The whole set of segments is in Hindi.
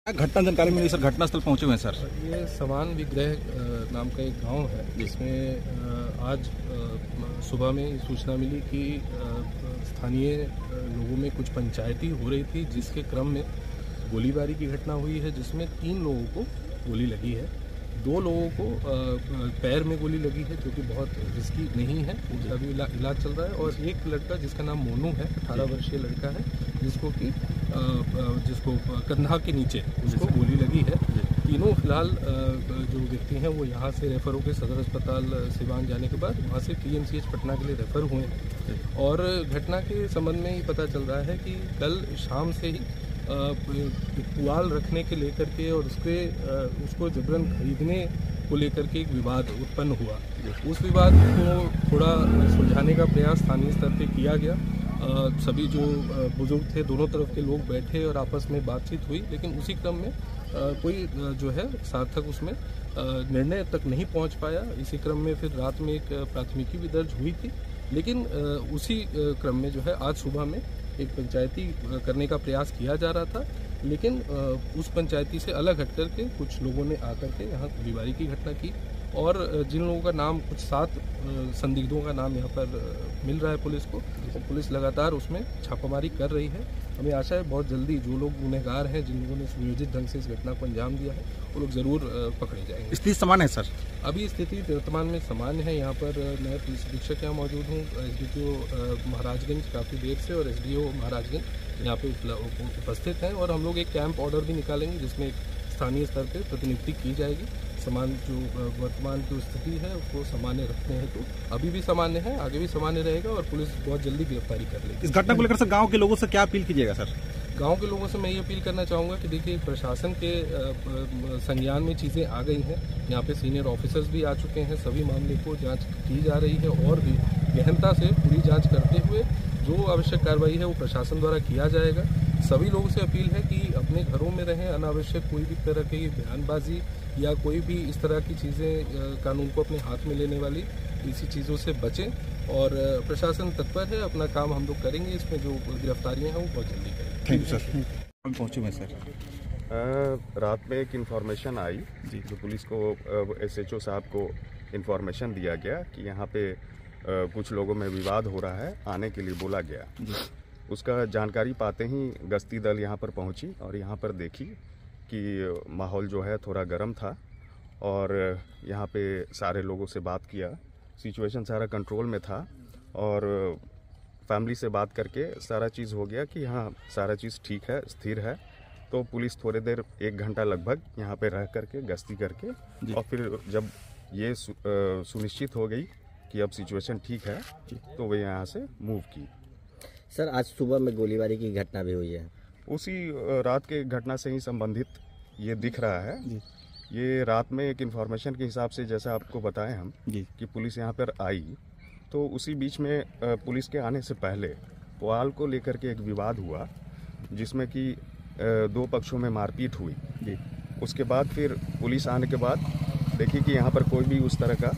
घटना जानकारी मिली सर, घटनास्थल पहुंचे हुए हैं सर। ये समान विग्रह नाम का एक गांव है जिसमें आज सुबह में सूचना मिली कि स्थानीय लोगों में कुछ पंचायती हो रही थी, जिसके क्रम में गोलीबारी की घटना हुई है, जिसमें 3 लोगों को गोली लगी है। 2 लोगों को पैर में गोली लगी है, जो कि बहुत रिस्की नहीं है, उसका भी इलाज चल रहा है। और एक लड़का जिसका नाम मोनू है, 18 वर्षीय लड़का है, जिसको कंधा के नीचे उसको गोली लगी है। तीनों फिलहाल जो व्यक्ति हैं वो यहाँ से रेफर होकर सदर अस्पताल सिवान जाने के बाद वहाँ से PMCH पटना के लिए रेफर हुए हैं। और घटना के संबंध में ही पता चल रहा है कि कल शाम से ही पुआल रखने के लेकर के और उसको जबरन खरीदने को लेकर के एक विवाद उत्पन्न हुआ। उस विवाद को थोड़ा सुलझाने का प्रयास स्थानीय स्तर पे किया गया। सभी जो बुजुर्ग थे, दोनों तरफ के लोग बैठे और आपस में बातचीत हुई, लेकिन उसी क्रम में कोई जो है सार्थक उसमें निर्णय तक नहीं पहुंच पाया। इसी क्रम में फिर रात में एक प्राथमिकी भी दर्ज हुई थी, लेकिन उसी क्रम में जो है आज सुबह में एक पंचायती करने का प्रयास किया जा रहा था, लेकिन उस पंचायती से अलग हट करके कुछ लोगों ने आकर के यहाँ गोलीबारी की घटना की। और जिन लोगों का नाम, कुछ 7 संदिग्धों का नाम यहाँ पर मिल रहा है पुलिस को, और पुलिस लगातार उसमें छापामारी कर रही है। हमें आशा है बहुत जल्दी जो लोग गुनहगार हैं, जिन लोगों ने सुनियोजित ढंग से इस घटना को अंजाम दिया है, वो लोग जरूर पकड़े जाएंगे। स्थिति सामान्य है सर? अभी स्थिति वर्तमान में सामान्य है। यहाँ पर मैं पुलिस अधीक्षक यहाँ मौजूद हूँ, SDPO महाराजगंज काफ़ी देर से और SDO महाराजगंज यहाँ पे उपस्थित हैं। और हम लोग एक कैंप ऑर्डर भी निकालेंगे, जिसमें स्थानीय स्तर पर प्रतिनियुक्ति की जाएगी। समान जो वर्तमान जो स्थिति है उसको सामान्य रखते हैं, तो अभी भी सामान्य है, आगे भी सामान्य रहेगा और पुलिस बहुत जल्दी गिरफ्तारी कर लेगी। इस घटना को लेकर सर गांव के लोगों से क्या अपील कीजिएगा सर? गांव के लोगों से मैं ये अपील करना चाहूँगा कि देखिए, प्रशासन के संज्ञान में चीज़ें आ गई हैं। यहाँ पे सीनियर ऑफिसर्स भी आ चुके हैं, सभी मामले को जांच की जा रही है और भी गहनता से पूरी जांच करते हुए जो आवश्यक कार्रवाई है वो प्रशासन द्वारा किया जाएगा। सभी लोगों से अपील है कि अपने घरों में रहें, अनावश्यक कोई भी तरह की बयानबाजी या कोई भी इस तरह की चीज़ें कानून को अपने हाथ में लेने वाली इसी चीज़ों से बचें। और प्रशासन तत्पर है, अपना काम हम लोग करेंगे, इसमें जो गिरफ्तारियां हैं वो बहुत जल्दी करेंगे। Thank you sir. हम पहुँचे हुए सर। रात में एक इन्फॉर्मेशन आई जी, जो पुलिस को SHO साहब को इन्फॉर्मेशन दिया गया कि यहाँ पे कुछ लोगों में विवाद हो रहा है, आने के लिए बोला गया। उसका जानकारी पाते ही गश्ती दल यहाँ पर पहुँची और यहाँ पर देखी कि माहौल जो है थोड़ा गर्म था और यहाँ पे सारे लोगों से बात किया। सिचुएशन सारा कंट्रोल में था और फैमिली से बात करके सारा चीज़ हो गया कि हाँ, सारा चीज़ ठीक है, स्थिर है। तो पुलिस थोड़ी देर 1 घंटा लगभग यहाँ पे रह करके गश्ती करके और फिर जब ये सुनिश्चित हो गई कि अब सिचुएशन ठीक है, तो वे यहाँ से मूव की। सर, आज सुबह में गोलीबारी की घटना भी हुई है। उसी रात के घटना से ही संबंधित ये दिख रहा है। ये रात में एक इन्फॉर्मेशन के हिसाब से, जैसा आपको बताएं हम कि पुलिस यहाँ पर आई, तो उसी बीच में पुलिस के आने से पहले पुआल को लेकर के एक विवाद हुआ, जिसमें कि 2 पक्षों में मारपीट हुई। उसके बाद फिर पुलिस आने के बाद देखी कि यहाँ पर कोई भी उस तरह का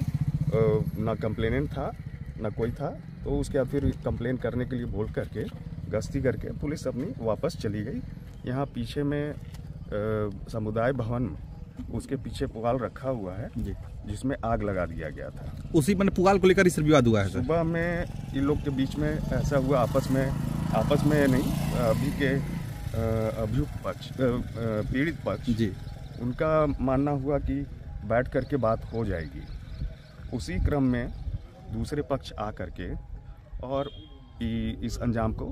ना कंप्लेनेंट था ना कोई था, तो उसके बाद फिर कंप्लेन करने के लिए बोल करके गश्ती करके पुलिस अपनी वापस चली गई। यहाँ पीछे में समुदाय भवन, उसके पीछे पुआल रखा हुआ है जिसमें आग लगा दिया गया था। उसी में पुआल को लेकर इस विवाद हुआ है सर? सुबह में इन लोग के बीच में ऐसा हुआ, आपस में नहीं, अभी के अभियुक्त पक्ष, पीड़ित पक्ष जी, उनका मानना हुआ कि बैठ करके बात हो जाएगी। उसी क्रम में दूसरे पक्ष आ करके और इस अंजाम को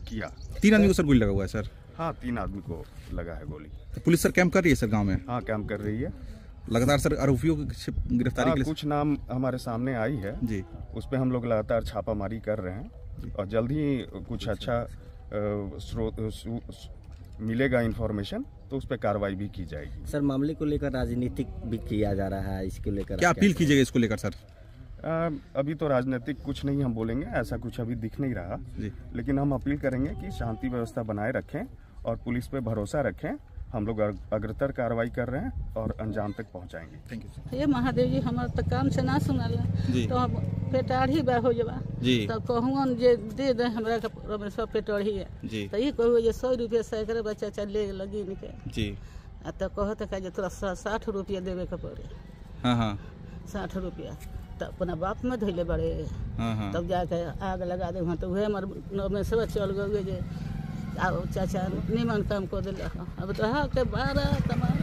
किया। 3 आदमी को सर गोली लगा हुआ है सर? हाँ, 3 आदमी को लगा है गोली। तो पुलिस सर कैंप कर रही है सर गांव में? हाँ, कैंप कर रही है लगातार सर। आरोपियों की गिरफ्तारी के लिए कुछ नाम हमारे सामने आई है जी, उस पर हम लोग लगातार छापामारी कर रहे हैं और जल्द ही कुछ अच्छा मिलेगा इन्फॉर्मेशन, तो उस पर कार्रवाई भी की जाएगी। सर, मामले को लेकर राजनीतिक भी किया जा रहा है, इसको लेकर क्या अपील कीजिएगा इसको लेकर सर? अभी तो राजनीतिक कुछ नहीं हम बोलेंगे, ऐसा कुछ अभी दिख नहीं रहा जी, लेकिन हम अपील करेंगे कि शांति व्यवस्था बनाए रखें और पुलिस पे भरोसा रखें हम लोग अग्रतर कार्रवाई कर रहे हैं और अंजाम तक पहुंचाएंगे। Thank you sir. ये महादेव जी हमारे तो काम से ना सुनाला तो हम पेटाढ़ी बा हो जबा जी तब कहूँ जे दे दे हमरा के रमेशवा पेटाढ़ी है जी तो ये कहू जे 100 रुपया सैकड़े बच्चा चले लगी के जी आ तो कहते का जे तोरा 60 रुपया देवे के पड़े। हाँ हाँ 60 रुपया तो अपना बाप में धैले बड़े हाँ हाँ तब जाके आग लगा दे तो वह हमारे रमेशवा चल गए जे आओ चाचा निमन काम कर दिल अब तो हाँ के 12 तमाम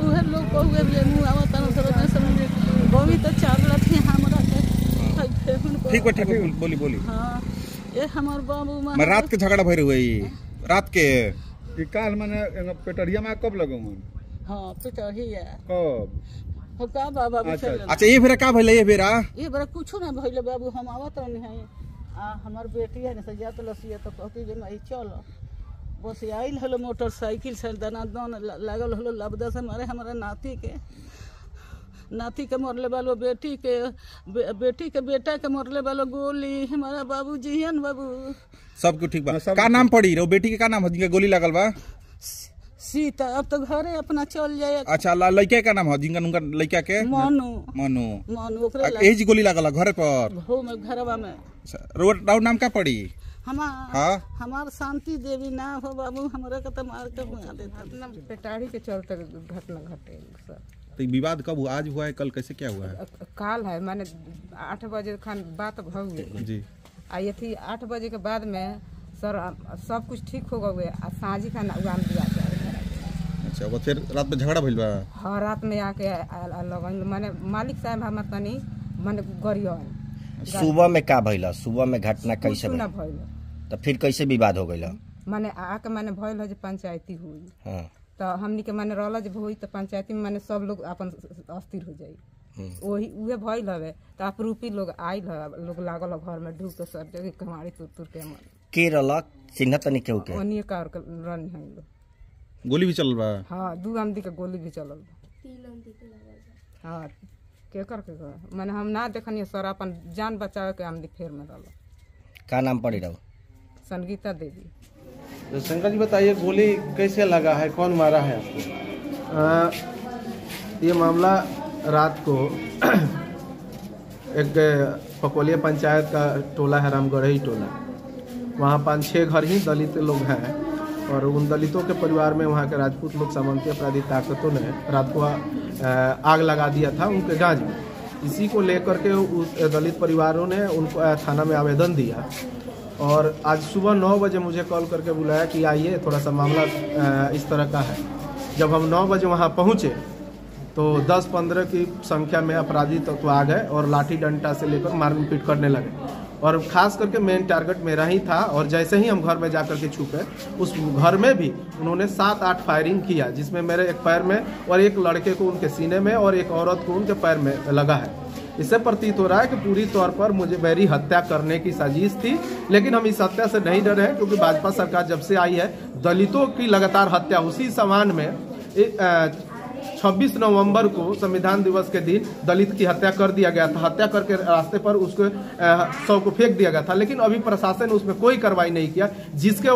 उहे लोग कहुए भी मुँह आवत में बोवी तो चावल थी हमरा के ठीक बा बोली बोली। हाँ ये हमार बाबू मैं रात के झगड़ा भर हुई रात के काल मैंने पेटरिया में कब लगो मन? हाँ पिटही है कब हो का बाबा अच्छा ये फिर का भइले ये बड़ा कुछ ना भइले बाबू हम आवत रहनी है आ हमार बेटी है ना जात लसिया तो कहती जे मैं चलो बस आइल हलो मोटरसाइकिल से दनादन लागल हलो लबदा से मारे हमारा नाती के मरले वालो बेटी के बेटा के मरले वालो गोली हमारा बाबू जियन बाबू सब कुछ ठीक बा। का नाम पड़ी रो बेटी के का नाम है जिनका गोली लागल बा? सीता। अब तो घरे अपना चल जाए। अच्छा लड़के का नाम है जिनका उनका लड़का के मनु मनु ओकरे एज गोली लागल घर पर हो में घरवा में। रोड नाम का पड़ी? हमार शांति देवी ना हो बाबू हमरा के तो मार के बुआ देता पेटाड़ी के चलते घटना घटे सर। तो विवाद कब हुआ? आज हुआ है कल कैसे क्या हुआ है? काल है माने 8 बजे खान बात भहुए जी आ ये थी 8 बजे के बाद में सर सब कुछ ठीक हो गए आ साँझी खाना उगाम दिया जाए। अच्छा वो फिर रात में झगड़ा भइल बा? हाँ रात में आके लगन माने मालिक साहब हम तनी माने गरियन। सुबह में का भइला? सुबह में घटना कैसे ना भइल तो फिर कैसे विवाद हो गइला? माने आके माने भइल है जे पंचायती हुई। हाँ तो हमनी के माने रहला जब हुई तो पंचायती में माने सब लोग अपन अस्थिर हो जाई वही उहे भइल हवे तो आपरूपी लोग आइल है लोग लागल घर में ढूक के सर जगह कमाड़ी तुर के मन के रहला चिन्ह तनी केहू के ओनिए कार के रन है लोग। गोली भी चलल बा? हाँ 2 आमदी के गोली भी चलल बा। 3 आमदी के लागल। हाँ के माने हम ना देखनी सर अपन जान बचावे के आमदी फेर में रहल। का नाम पड़ी रहो? संगीता देवी। तो शंकर जी बताइए गोली कैसे लगा है, कौन मारा है आपको? ये मामला रात को एक पकोलिया पंचायत का टोला है रामगढ़ई टोला, वहाँ 5-6 घर ही दलित लोग हैं और उन दलितों के परिवार में वहाँ के राजपूत लोग सामंती अपराधी ताकतों ने रात को आग लगा दिया था उनके गांज में। इसी को लेकर के उस दलित परिवारों ने उनको थाना में आवेदन दिया और आज सुबह 9 बजे मुझे कॉल करके बुलाया कि आइए थोड़ा सा मामला इस तरह का है। जब हम 9 बजे वहाँ पहुँचे तो 10-15 की संख्या में अपराधी तो आ गए और लाठी डंडा से लेकर मारपीट करने लगे और ख़ास करके मेन टारगेट मेरा ही था। और जैसे ही हम घर में जाकर के छुपे उस घर में भी उन्होंने 7-8 फायरिंग किया, जिसमें मेरे एक पैर में और एक लड़के को उनके सीने में और एक औरत को उनके पैर में लगा है। इससे प्रतीत हो रहा है कि पूरी तौर पर मुझे मेरी हत्या करने की साजिश थी, लेकिन हम इस हत्या से नहीं डरे हैं क्योंकि भाजपा सरकार जब से आई है दलितों की लगातार हत्या उसी समान में 26 नवंबर को संविधान दिवस के दिन दलित की हत्या कर दिया गया था। हत्या करके रास्ते पर उसको शव को फेंक दिया गया था, लेकिन अभी प्रशासन ने उसमें कोई कार्रवाई नहीं किया, जिसके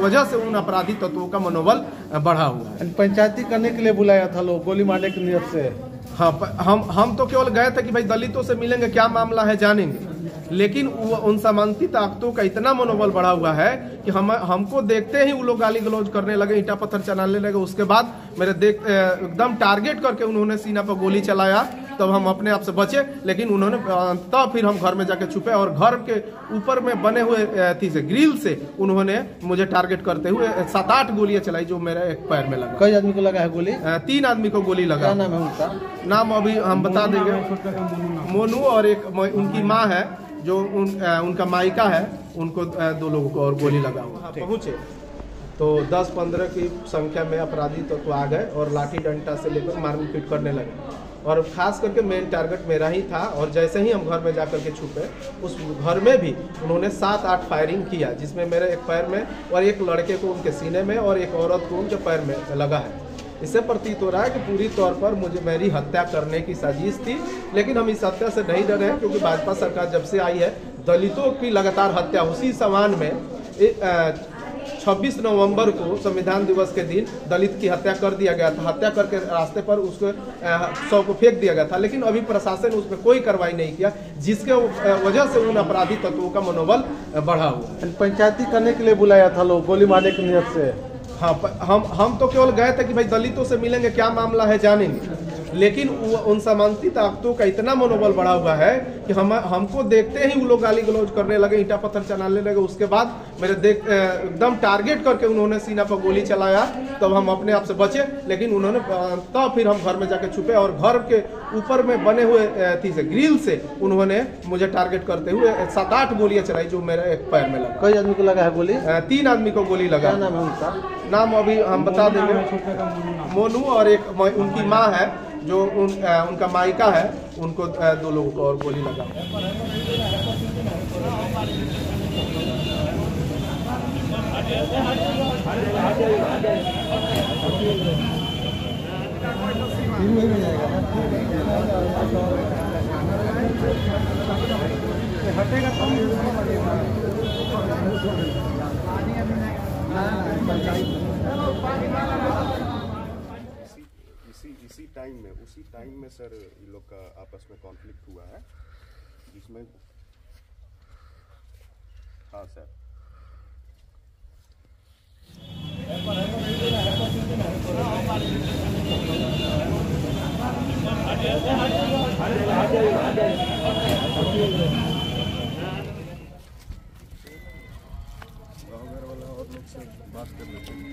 वजह से उन अपराधी तत्वों का मनोबल बढ़ा हुआ है। पंचायती करने के लिए बुलाया था लोग गोली मारने की नियत से? हाँ, हम तो केवल गए थे कि भाई दलितों से मिलेंगे, क्या मामला है जानेंगे, लेकिन उन सामंती ताकतों का इतना मनोबल बढ़ा हुआ है कि हमको देखते ही वो लोग गाली गलौज करने लगे, ईंटा पत्थर चलाने लगे। उसके बाद मेरे एकदम टारगेट करके उन्होंने सीना पर गोली चलाया, तब हम अपने आप से बचे, लेकिन उन्होंने तब फिर हम घर में जाके छुपे और घर के ऊपर में बने हुए थी से ग्रिल से उन्होंने मुझे टारगेट करते हुए 7-8 गोलियां चलाई जो मेरे एक पैर में लगा। कई आदमी को लगा है गोली? 3 आदमी को गोली लगा। क्या नाम है उनका? नाम अभी हम बता देंगे, मोनू और एक उनकी माँ है जो उनका मायका है, उनको 2 लोगों को और गोली लगा हुआ। पहुंचे तो 10-15 की संख्या में अपराधी तो आ गए और लाठी डंडा से लेकर मारपीट करने लगे और खास करके मेन टारगेट मेरा ही था। और जैसे ही हम घर में जाकर के छुपे उस घर में भी उन्होंने 7-8 फायरिंग किया, जिसमें मेरे एक पैर में और एक लड़के को उनके सीने में और एक औरत को उनके पैर में लगा है। इससे प्रतीत हो रहा है कि पूरी तौर पर मुझे मेरी हत्या करने की साजिश थी, लेकिन हम इस हत्या से नहीं डरे हैं क्योंकि भाजपा सरकार जब से आई है दलितों की लगातार हत्या उसी समान में 26 नवंबर को संविधान दिवस के दिन दलित की हत्या कर दिया गया था। हत्या करके रास्ते पर उसको शव को फेंक दिया गया था, लेकिन अभी प्रशासन ने उसमें कोई कार्रवाई नहीं किया, जिसके वजह से उन अपराधी तत्वों का मनोबल बढ़ा हुआ। पंचायती करने के लिए बुलाया था लोग गोली मारने की नियत से। हाँ, हम तो केवल गए थे कि भाई दलितों से मिलेंगे, क्या मामला है जानेंगे, लेकिन उन सामंती ताकतों का इतना मनोबल बढ़ा हुआ है कि हमको देखते ही वो लोग गाली गलौज करने लगे, ईंटा पत्थर चलाने लगे। उसके बाद मेरे एकदम टारगेट करके उन्होंने सीना पर गोली चलाया, तब हम अपने आप से बचे, लेकिन उन्होंने तब फिर हम घर में जाके छुपे और घर के ऊपर में बने हुए थी से ग्रिल से उन्होंने मुझे टारगेट करते हुए 7-8 गोलियां चलाई, जो मेरे एक पैर में लगा। कई आदमी को लगा है गोली? 3 आदमी को गोली लगा। क्या नाम है उनका? नाम अभी हम बता देंगे, मोनू और एक उनकी माँ है जो उनका मायका है, उनको 2 लोगों को और गोली लगा। उसी टाइम में सर ये लोग का आपस में कॉन्फ्लिक्ट हुआ है, जिसमें हाँ सर गाँव घर वाला और लोग से बात कर लेते हैं।